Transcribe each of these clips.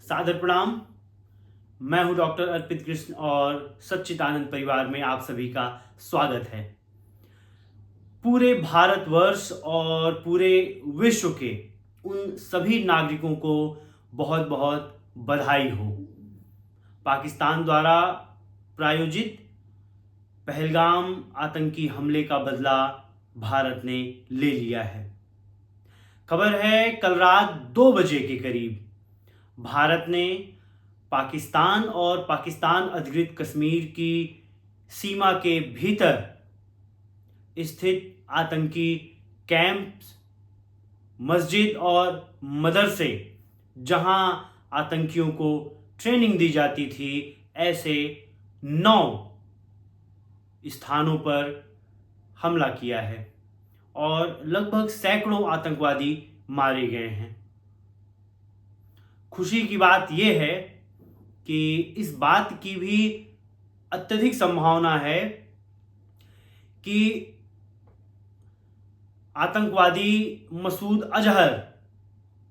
सादर प्रणाम। मैं हूं डॉक्टर अर्पित कृष्ण और सच्चिदानंद परिवार में आप सभी का स्वागत है। पूरे भारतवर्ष और पूरे विश्व के उन सभी नागरिकों को बहुत बहुत बधाई हो। पाकिस्तान द्वारा प्रायोजित पहलगाम आतंकी हमले का बदला भारत ने ले लिया है। खबर है कल रात 2 बजे के करीब भारत ने पाकिस्तान और पाकिस्तान अधिकृत कश्मीर की सीमा के भीतर स्थित आतंकी कैंप्स, मस्जिद और मदरसे जहां आतंकियों को ट्रेनिंग दी जाती थी, ऐसे 9 स्थानों पर हमला किया है और लगभग सैकड़ों आतंकवादी मारे गए हैं। खुशी की बात यह है कि इस बात की भी अत्यधिक संभावना है कि आतंकवादी मसूद अजहर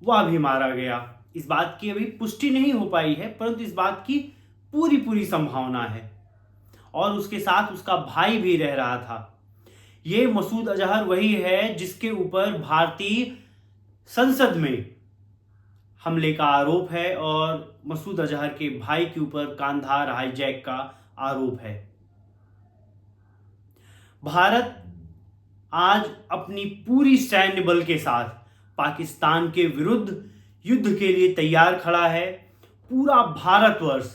वह भी मारा गया। इस बात की अभी पुष्टि नहीं हो पाई है, परंतु इस बात की पूरी संभावना है। और उसके साथ उसका भाई भी रह रहा था। ये मसूद अजहर वही है जिसके ऊपर भारतीय संसद में हमले का आरोप है और मसूद अजहर के भाई के ऊपर कांधार हाईजैक का आरोप है। भारत आज अपनी पूरी सैन्य बल के साथ पाकिस्तान के विरुद्ध युद्ध के लिए तैयार खड़ा है। पूरा भारतवर्ष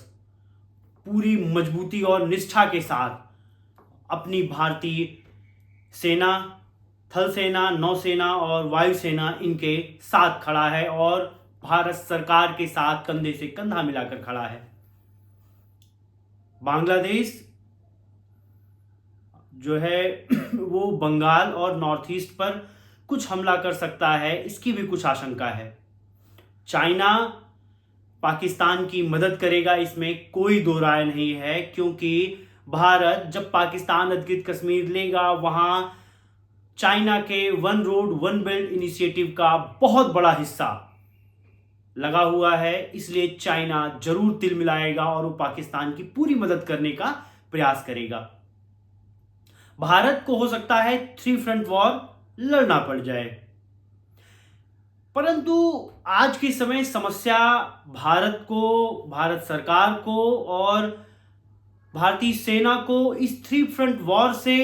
पूरी मजबूती और निष्ठा के साथ अपनी भारतीय सेना, थल सेना, नौसेना और वायुसेना इनके साथ खड़ा है और भारत सरकार के साथ कंधे से कंधा मिलाकर खड़ा है। बांग्लादेश जो है वो बंगाल और नॉर्थ ईस्ट पर कुछ हमला कर सकता है, इसकी भी कुछ आशंका है। चाइना पाकिस्तान की मदद करेगा, इसमें कोई दो राय नहीं है, क्योंकि भारत जब पाकिस्तान अधिकृत कश्मीर लेगा वहां चाइना के one road one belt initiative का बहुत बड़ा हिस्सा लगा हुआ है। इसलिए चाइना जरूर तिल मिलाएगा और वो पाकिस्तान की पूरी मदद करने का प्रयास करेगा। भारत को हो सकता है 3 फ्रंट वॉर लड़ना पड़ जाए, परंतु आज के समय समस्या भारत को, भारत सरकार को और भारतीय सेना को इस 3 फ्रंट वॉर से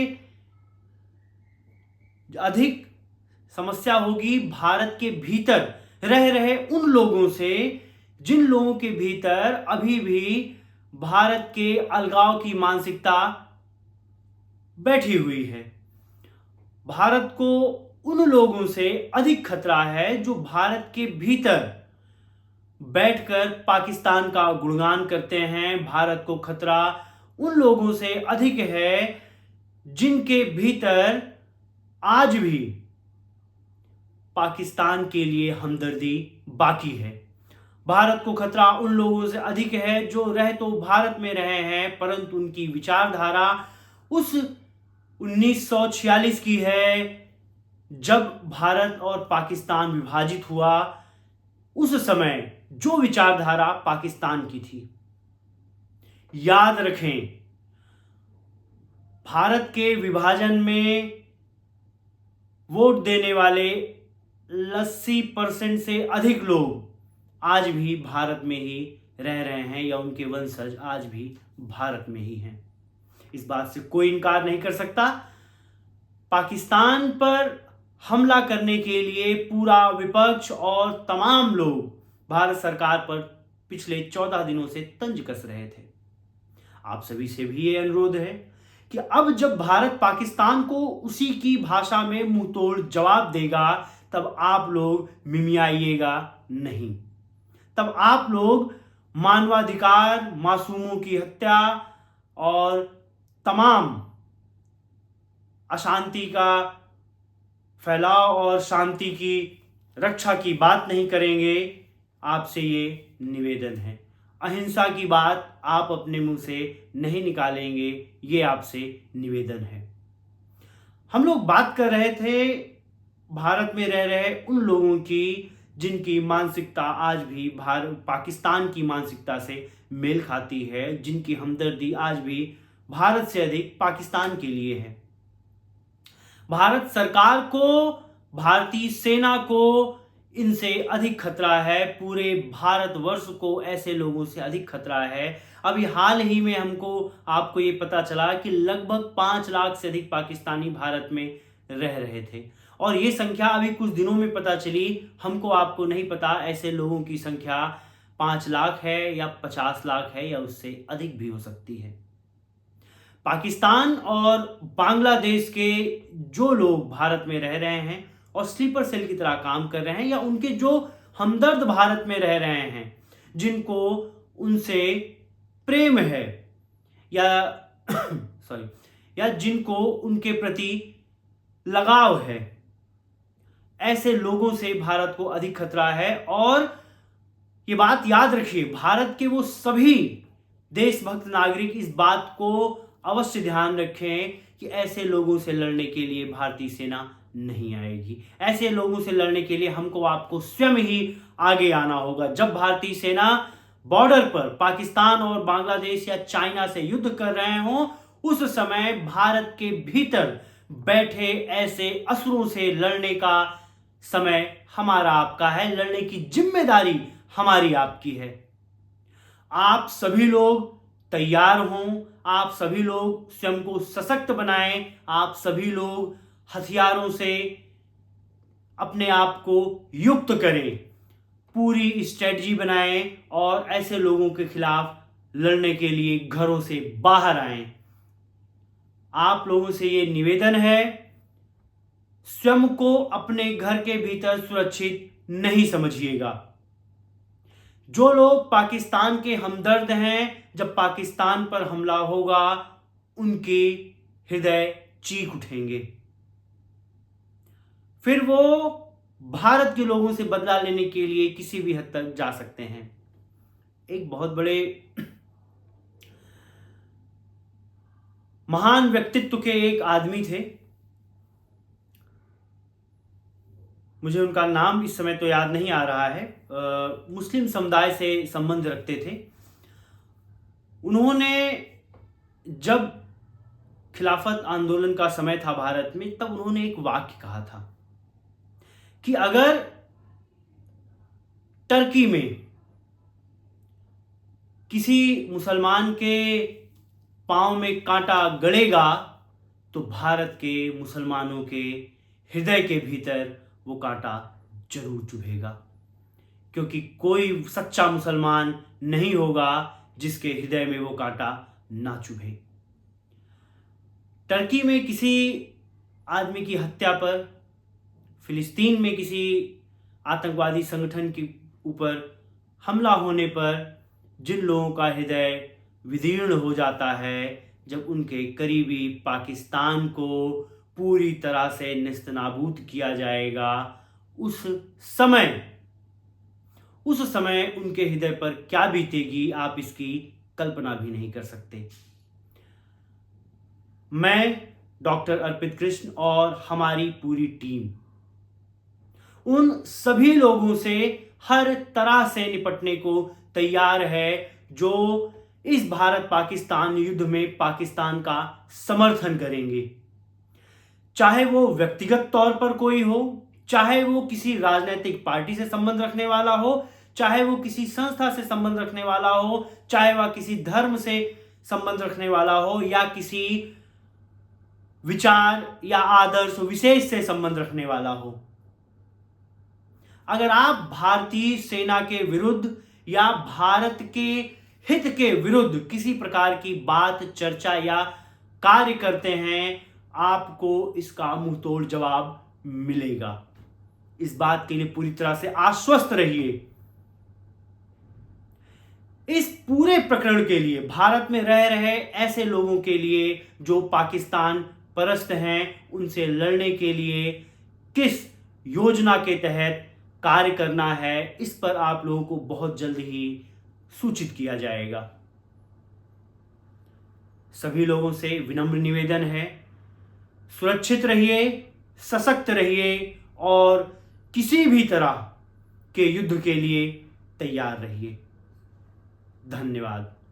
अधिक समस्या होगी भारत के भीतर रह रहे उन लोगों से जिन लोगों के भीतर अभी भी भारत के अलगाव की मानसिकता बैठी हुई है। भारत को उन लोगों से अधिक खतरा है जो भारत के भीतर बैठकर पाकिस्तान का गुणगान करते हैं। भारत को खतरा उन लोगों से अधिक है जिनके भीतर आज भी पाकिस्तान के लिए हमदर्दी बाकी है। भारत को खतरा उन लोगों से अधिक है जो रह तो भारत में रहे हैं, परंतु उनकी विचारधारा उस 1946 की है जब भारत और पाकिस्तान विभाजित हुआ। उस समय जो विचारधारा पाकिस्तान की थी, याद रखें, भारत के विभाजन में वोट देने वाले 80% से अधिक लोग आज भी भारत में ही रह रहे हैं या उनके वंशज आज भी भारत में ही हैं। इस बात से कोई इनकार नहीं कर सकता। पाकिस्तान पर हमला करने के लिए पूरा विपक्ष और तमाम लोग भारत सरकार पर पिछले 14 दिनों से तंज कस रहे थे। आप सभी से भी ये अनुरोध है कि अब जब भारत पाकिस्तान को उसी की भाषा में मुंहतोड़ जवाब देगा, तब आप लोग मिमियाइएगा नहीं। तब आप लोग मानवाधिकार, मासूमों की हत्या और तमाम अशांति का फैलाव और शांति की रक्षा की बात नहीं करेंगे। आपसे ये निवेदन है। अहिंसा की बात आप अपने मुंह से नहीं निकालेंगे, ये आपसे निवेदन है। हम लोग बात कर रहे थे भारत में रह रहे उन लोगों की जिनकी मानसिकता आज भी पाकिस्तान की मानसिकता से मेल खाती है, जिनकी हमदर्दी आज भी भारत से अधिक पाकिस्तान के लिए है। भारत सरकार को, भारतीय सेना को इनसे अधिक खतरा है, पूरे भारतवर्ष को ऐसे लोगों से अधिक खतरा है। अभी हाल ही में आपको ये पता चला कि लगभग 5 लाख से अधिक पाकिस्तानी भारत में रह रहे थे, और ये संख्या अभी कुछ दिनों में पता चली, आपको नहीं पता, ऐसे लोगों की संख्या 5 लाख है या 50 लाख है या उससे अधिक भी हो सकती है। पाकिस्तान और बांग्लादेश के जो लोग भारत में रह रहे हैं और स्लीपर सेल की तरह काम कर रहे हैं, या उनके जो हमदर्द भारत में रह रहे हैं, जिनको उनसे प्रेम है, या या जिनको उनके प्रति लगाव है, ऐसे लोगों से भारत को अधिक खतरा है। और ये बात याद रखिए, भारत के वो सभी देशभक्त नागरिक इस बात को अवश्य ध्यान रखें कि ऐसे लोगों से लड़ने के लिए भारतीय सेना नहीं आएगी। ऐसे लोगों से लड़ने के लिए आपको स्वयं ही आगे आना होगा। जब भारतीय सेना बॉर्डर पर पाकिस्तान और बांग्लादेश या चाइना से युद्ध कर रहे हों, उस समय भारत के भीतर बैठे ऐसे असुरों से लड़ने का समय हमारा आपका है, लड़ने की जिम्मेदारी हमारी आपकी है। आप सभी लोग तैयार हों, आप सभी लोग स्वयं को सशक्त बनाएं, आप सभी लोग हथियारों से अपने आप को युक्त करें, पूरी स्ट्रेटजी बनाएं और ऐसे लोगों के खिलाफ लड़ने के लिए घरों से बाहर आएं। आप लोगों से ये निवेदन है, स्वयं को अपने घर के भीतर सुरक्षित नहीं समझिएगा। जो लोग पाकिस्तान के हमदर्द हैं, जब पाकिस्तान पर हमला होगा उनके हृदय चीख उठेंगे, फिर वो भारत के लोगों से बदला लेने के लिए किसी भी हद तक जा सकते हैं। एक बहुत बड़े महान व्यक्तित्व के एक आदमी थे, मुझे उनका नाम इस समय तो याद नहीं आ रहा है, मुस्लिम समुदाय से संबंध रखते थे। उन्होंने जब खिलाफत आंदोलन का समय था भारत में, तब उन्होंने एक वाक्य कहा था कि अगर टर्की में किसी मुसलमान के पांव में कांटा गड़ेगा तो भारत के मुसलमानों के हृदय के भीतर वो कांटा जरूर चुभेगा, क्योंकि कोई सच्चा मुसलमान नहीं होगा जिसके हृदय में वो कांटा ना चुभे। टर्की में किसी आदमी की हत्या पर, फिलिस्तीन में किसी आतंकवादी संगठन के ऊपर हमला होने पर जिन लोगों का हृदय विदीर्ण हो जाता है, जब उनके करीबी पाकिस्तान को पूरी तरह से नेस्तनाबूद किया जाएगा, उस समय उनके हृदय पर क्या बीतेगी, आप इसकी कल्पना भी नहीं कर सकते। मैं डॉक्टर अर्पित कृष्ण और हमारी पूरी टीम उन सभी लोगों से हर तरह से निपटने को तैयार है जो इस भारत पाकिस्तान युद्ध में पाकिस्तान का समर्थन करेंगे, चाहे वो व्यक्तिगत तौर पर कोई हो, चाहे वो किसी राजनीतिक पार्टी से संबंध रखने वाला हो, चाहे वो किसी संस्था से संबंध रखने वाला हो, चाहे वह किसी धर्म से संबंध रखने वाला हो, या किसी विचार या आदर्श विशेष से संबंध रखने वाला हो। अगर आप भारतीय सेना के विरुद्ध या भारत के हित के विरुद्ध किसी प्रकार की बात, चर्चा या कार्य करते हैं, आपको इसका मुंहतोड़ जवाब मिलेगा। इस बात के लिए पूरी तरह से आश्वस्त रहिए। इस पूरे प्रकरण के लिए भारत में रह रहे ऐसे लोगों के लिए जो पाकिस्तान परस्त हैं, उनसे लड़ने के लिए किस योजना के तहत कार्य करना है, इस पर आप लोगों को बहुत जल्द ही सूचित किया जाएगा। सभी लोगों से विनम्र निवेदन है, सुरक्षित रहिए, सशक्त रहिए और किसी भी तरह के युद्ध के लिए तैयार रहिए। धन्यवाद।